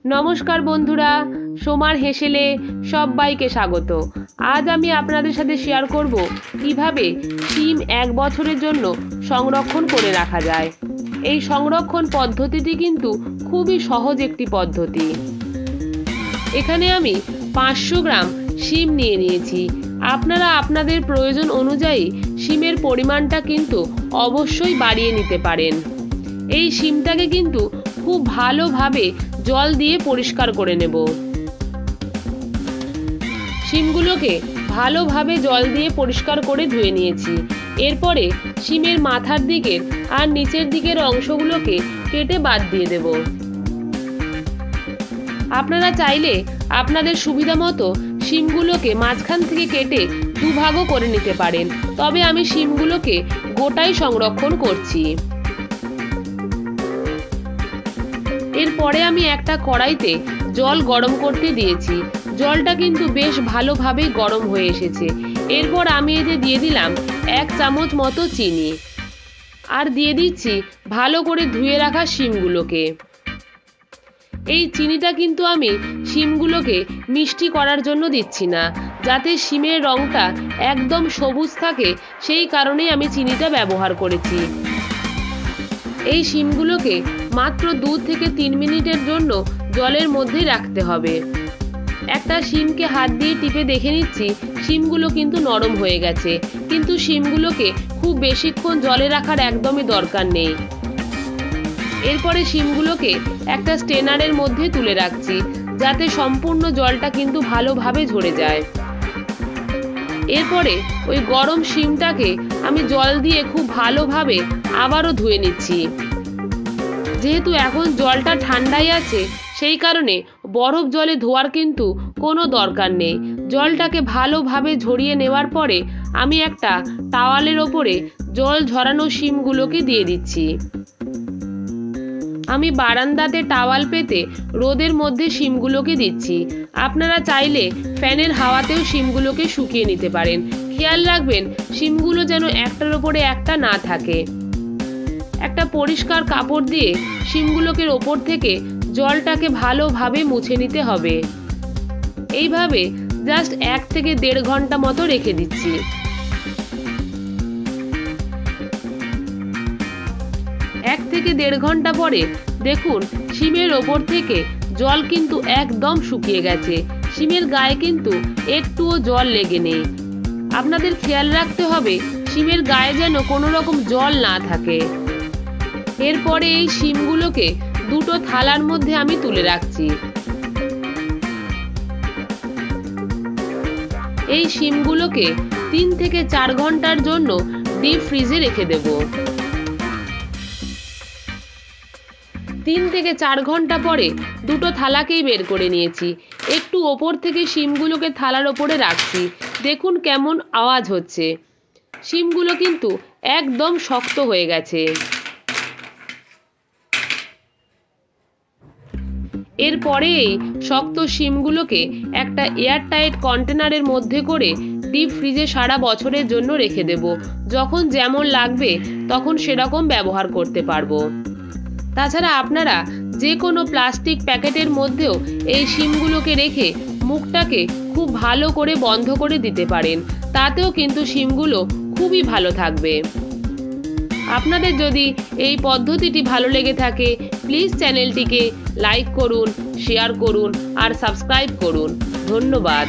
নমস্কার বন্ধুরা, সোমার হেসেলে সবাইকে স্বাগত। আজ আমি আপনাদের সাথে শেয়ার করব কিভাবে শিম 1 বছরের জন্য সংরক্ষণ করে রাখা যায়। এই সংরক্ষণ পদ্ধতিটি কিন্তু খুবই সহজ একটি পদ্ধতি। এখানে আমি 500 গ্রাম শিম নিয়ে নিয়েছি। আপনারা আপনাদের প্রয়োজন অনুযায়ী শিমের পরিমাণটা কিন্তু অবশ্যই বাড়িয়ে নিতে পারেন। এই শিমটাকে কিন্তু খুব ভালোভাবে জল দিয়ে পরিষ্কার করে নেব। শিমগুলোকে ভালোভাবে জল দিয়ে পরিষ্কার করে ধুয়ে নিয়েছি। এরপরে শিমের মাথার দিকের আর নিচের দিকের অংশগুলোকে কেটে বাদ দিয়ে দেব। আপনারা চাইলে আপনাদের সুবিধা মতো শিমগুলোকে মাঝখান থেকে কেটে দুভাগও করে নিতে পারেন, তবে আমি শিমগুলোকে গোটাই সংরক্ষণ করছি। এরপরে আমি একটা কড়াইতে জল গরম করতে দিয়েছি। জলটা কিন্তু বেশ ভালোভাবে গরম হয়ে এসেছে। এরপর আমি এতে দিয়ে দিলাম 1 চামচ মতো চিনি, আর দিয়ে দিচ্ছি ভালো করে ধুয়ে রাখা শিমগুলোকে। এই চিনিটা কিন্তু আমি শিমগুলোকে মিষ্টি করার জন্য দিচ্ছি না, যাতে শিমের রংটা একদম সবুজ থাকে, সেই কারণেই আমি চিনিটা ব্যবহার করেছি। এই শিমগুলোকে মাত্র 2 থেকে 3 মিনিটের জন্য জলের মধ্যেই রাখতে হবে। একটা শিমকে হাত দিয়ে টিপে দেখে নিচ্ছি, শিমগুলো কিন্তু নরম হয়ে গেছে, কিন্তু শিমগুলোকে খুব বেশিক্ষণ জলে রাখার একদমই দরকার নেই। এরপরে শিমগুলোকে একটা স্ট্রেনারের মধ্যে তুলে রাখছি, যাতে সম্পূর্ণ জলটা কিন্তু ভালোভাবে ঝরে যায়। এরপরে ওই গরম শিমটাকে আমি জল দিয়ে খুব ভালোভাবে আবারও ধুয়ে নিচ্ছি। যেহেতু এখন জলটা ঠান্ডাই আছে, সেই কারণে বরফ জলে ধোয়ার কিন্তু কোনো দরকার নেই। জলটাকে ভালোভাবে ঝরিয়ে নেওয়ার পরে আমি একটা টাওয়ালের ওপরে জল ঝরানো শিমগুলোকে দিয়ে দিচ্ছি। আমি বারান্দাতে টাওয়াল পেতে রোদের মধ্যে শিমগুলোকে দিচ্ছি। আপনারা চাইলে ফ্যানের হাওয়াতেও শিমগুলোকে শুকিয়ে নিতে পারেন। খেয়াল রাখবেন শিমগুলো যেন একটার ওপরে একটা না থাকে। একটা পরিষ্কার কাপড় দিয়ে শিমগুলোকে ওপর থেকে জলটাকে ভালোভাবে মুছে নিতে হবে। এইভাবে জাস্ট 1 থেকে 1.5 ঘন্টা মতো রেখে দিচ্ছি। 1 থেকে 1.5 ঘন্টা পরে দেখুন শিমের ওপর থেকে জল কিন্তু একদম শুকিয়ে গেছে। শিমের গায়ে কিন্তু একটুও জল লেগে নেই। আপনাদের খেয়াল রাখতে হবে শিমের গায়ে যেন কোনো রকম জল না থাকে। এরপরে এই শিমগুলোকে 2টো থালার মধ্যে আমি তুলে রাখছি। এই শিমগুলোকে 3 থেকে 4 ঘন্টার জন্য ডিপ ফ্রিজে রেখে দেব। 3 থেকে 4 ঘন্টা পরে 2টো থালাকেই বের করে নিয়েছি। একটু ওপর থেকে শিমগুলোকে থালার ওপরে রাখছি। দেখুন কেমন আওয়াজ হচ্ছে। শিমগুলো কিন্তু একদম শক্ত হয়ে গেছে। এরপরে এই শক্ত শিমগুলোকে একটা এয়ারটাইট কন্টেনারের মধ্যে করে ডিপ ফ্রিজে সারা বছরের জন্য রেখে দেব। যখন যেমন লাগবে তখন সেরকম ব্যবহার করতে পারবো। তাছাড়া আপনারা যে কোনো প্লাস্টিক প্যাকেটের মধ্যেও এই শিমগুলোকে রেখে মুখটাকে খুব ভালো করে বন্ধ করে দিতে পারেন। তাতেও কিন্তু শিমগুলো খুবই ভালো থাকবে। আপনাদের যদি এই পদ্ধতিটি ভালো লেগে থাকে, প্লিজ চ্যানেলটিকে লাইক করুন, শেয়ার করুন আর সাবস্ক্রাইব করুন। ধন্যবাদ।